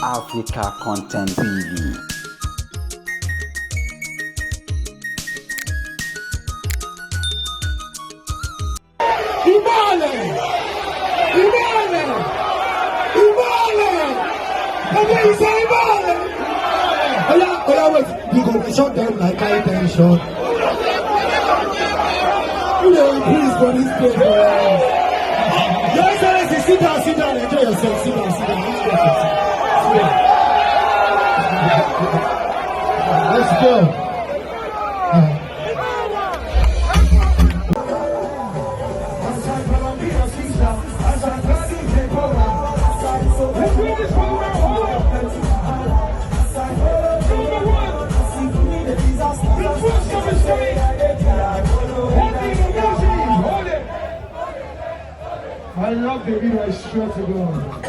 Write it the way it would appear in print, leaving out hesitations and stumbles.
Africa Content TV. You go shut them like high tension. Please for this place. Your Excellency, sit down, enjoy yourself. Sit down. Let's go. I love Davido, I swear to God.